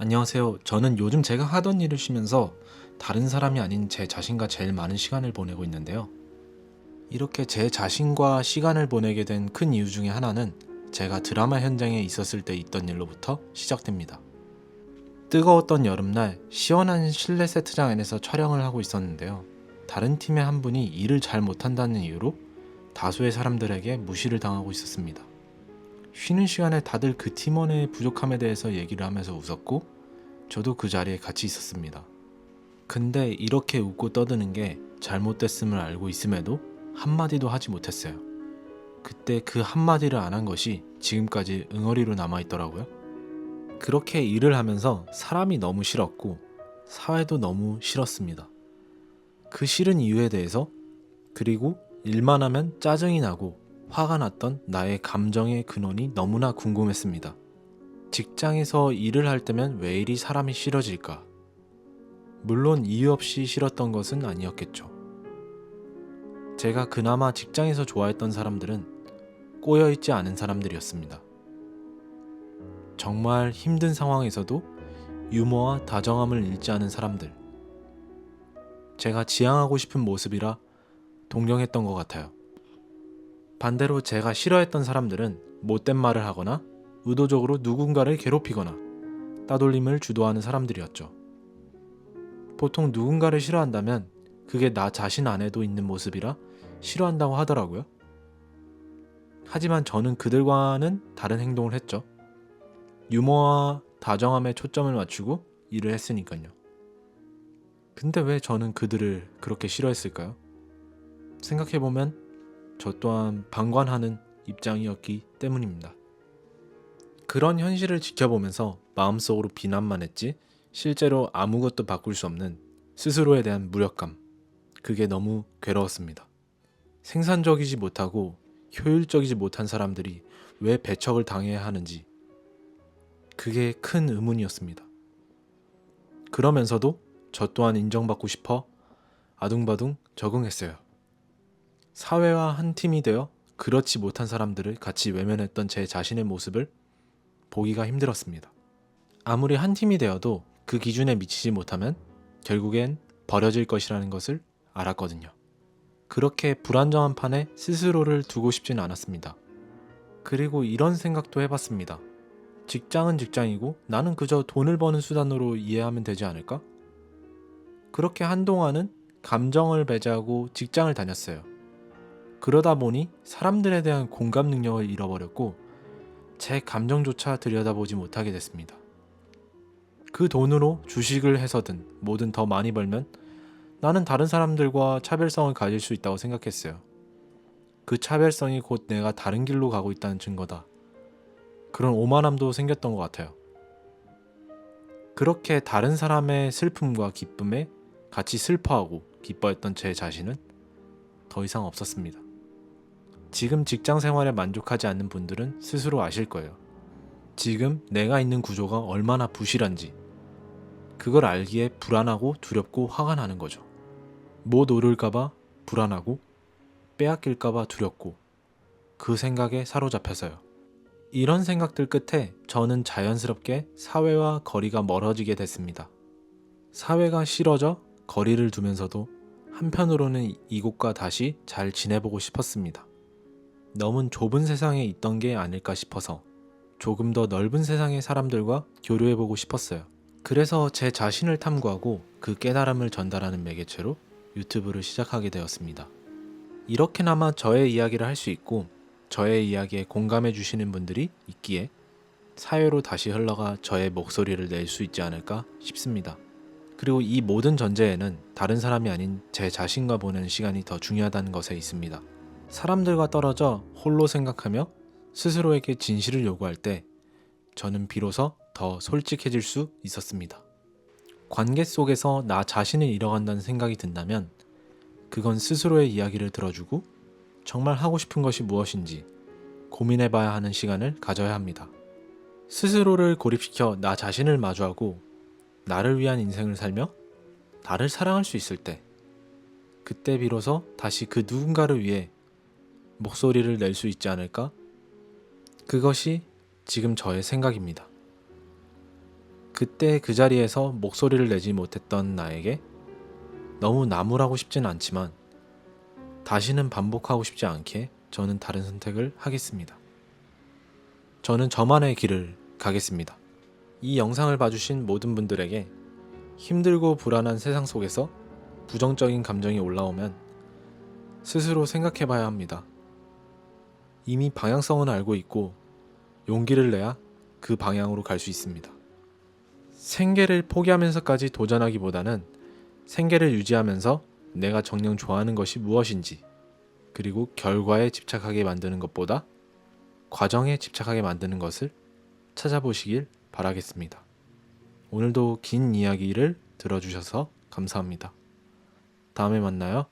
안녕하세요. 저는 요즘 제가 하던 일을 쉬면서 다른 사람이 아닌 제 자신과 제일 많은 시간을 보내고 있는데요. 이렇게 제 자신과 시간을 보내게 된 큰 이유 중에 하나는 제가 드라마 현장에 있었을 때 있던 일로부터 시작됩니다. 뜨거웠던 여름날 시원한 실내 세트장 안에서 촬영을 하고 있었는데요. 다른 팀의 한 분이 일을 잘 못한다는 이유로 다수의 사람들에게 무시를 당하고 있었습니다. 쉬는 시간에 다들 그 팀원의 부족함에 대해서 얘기를 하면서 웃었고 저도 그 자리에 같이 있었습니다. 근데 이렇게 웃고 떠드는 게 잘못됐음을 알고 있음에도 한마디도 하지 못했어요. 그때 그 한마디를 안 한 것이 지금까지 응어리로 남아있더라고요. 그렇게 일을 하면서 사람이 너무 싫었고 사회도 너무 싫었습니다. 그 싫은 이유에 대해서 그리고 일만 하면 짜증이 나고 화가 났던 나의 감정의 근원이 너무나 궁금했습니다. 직장에서 일을 할 때면 왜 이리 사람이 싫어질까? 물론 이유 없이 싫었던 것은 아니었겠죠. 제가 그나마 직장에서 좋아했던 사람들은 꼬여있지 않은 사람들이었습니다. 정말 힘든 상황에서도 유머와 다정함을 잃지 않은 사람들. 제가 지향하고 싶은 모습이라 동경했던 것 같아요. 반대로 제가 싫어했던 사람들은 못된 말을 하거나 의도적으로 누군가를 괴롭히거나 따돌림을 주도하는 사람들이었죠. 보통 누군가를 싫어한다면 그게 나 자신 안에도 있는 모습이라 싫어한다고 하더라고요. 하지만 저는 그들과는 다른 행동을 했죠. 유머와 다정함에 초점을 맞추고 일을 했으니까요. 근데 왜 저는 그들을 그렇게 싫어했을까요? 생각해보면 저 또한 방관하는 입장이었기 때문입니다. 그런 현실을 지켜보면서 마음속으로 비난만 했지 실제로 아무것도 바꿀 수 없는 스스로에 대한 무력감, 그게 너무 괴로웠습니다. 생산적이지 못하고 효율적이지 못한 사람들이 왜 배척을 당해야 하는지, 그게 큰 의문이었습니다. 그러면서도 저 또한 인정받고 싶어 아둥바둥 적응했어요. 사회와 한 팀이 되어 그렇지 못한 사람들을 같이 외면했던 제 자신의 모습을 보기가 힘들었습니다. 아무리 한 팀이 되어도 그 기준에 미치지 못하면 결국엔 버려질 것이라는 것을 알았거든요. 그렇게 불안정한 판에 스스로를 두고 싶진 않았습니다. 그리고 이런 생각도 해봤습니다. 직장은 직장이고 나는 그저 돈을 버는 수단으로 이해하면 되지 않을까? 그렇게 한동안은 감정을 배제하고 직장을 다녔어요. 그러다 보니 사람들에 대한 공감 능력을 잃어버렸고 제 감정조차 들여다보지 못하게 됐습니다. 그 돈으로 주식을 해서든 뭐든 더 많이 벌면 나는 다른 사람들과 차별성을 가질 수 있다고 생각했어요. 그 차별성이 곧 내가 다른 길로 가고 있다는 증거다. 그런 오만함도 생겼던 것 같아요. 그렇게 다른 사람의 슬픔과 기쁨에 같이 슬퍼하고 기뻐했던 제 자신은 더 이상 없었습니다. 지금 직장 생활에 만족하지 않는 분들은 스스로 아실 거예요. 지금 내가 있는 구조가 얼마나 부실한지, 그걸 알기에 불안하고 두렵고 화가 나는 거죠. 못 오를까봐 불안하고 빼앗길까봐 두렵고 그 생각에 사로잡혀서요. 이런 생각들 끝에 저는 자연스럽게 사회와 거리가 멀어지게 됐습니다. 사회가 싫어져 거리를 두면서도 한편으로는 이곳과 다시 잘 지내보고 싶었습니다. 너무 좁은 세상에 있던 게 아닐까 싶어서 조금 더 넓은 세상의 사람들과 교류해보고 싶었어요. 그래서 제 자신을 탐구하고 그 깨달음을 전달하는 매개체로 유튜브를 시작하게 되었습니다. 이렇게나마 저의 이야기를 할 수 있고 저의 이야기에 공감해 주시는 분들이 있기에 사회로 다시 흘러가 저의 목소리를 낼 수 있지 않을까 싶습니다. 그리고 이 모든 전제에는 다른 사람이 아닌 제 자신과 보내는 시간이 더 중요하다는 것에 있습니다. 사람들과 떨어져 홀로 생각하며 스스로에게 진실을 요구할 때 저는 비로소 더 솔직해질 수 있었습니다. 관계 속에서 나 자신을 잃어간다는 생각이 든다면 그건 스스로의 이야기를 들어주고 정말 하고 싶은 것이 무엇인지 고민해봐야 하는 시간을 가져야 합니다. 스스로를 고립시켜 나 자신을 마주하고 나를 위한 인생을 살며 나를 사랑할 수 있을 때, 그때 비로소 다시 그 누군가를 위해 목소리를 낼 수 있지 않을까? 그것이 지금 저의 생각입니다. 그때 그 자리에서 목소리를 내지 못했던 나에게 너무 나무라고 싶진 않지만 다시는 반복하고 싶지 않기에 저는 다른 선택을 하겠습니다. 저는 저만의 길을 가겠습니다. 이 영상을 봐주신 모든 분들에게 힘들고 불안한 세상 속에서 부정적인 감정이 올라오면 스스로 생각해봐야 합니다. 이미 방향성은 알고 있고 용기를 내야 그 방향으로 갈 수 있습니다. 생계를 포기하면서까지 도전하기보다는 생계를 유지하면서 내가 정녕 좋아하는 것이 무엇인지, 그리고 결과에 집착하게 만드는 것보다 과정에 집착하게 만드는 것을 찾아보시길 바라겠습니다. 오늘도 긴 이야기를 들어주셔서 감사합니다. 다음에 만나요.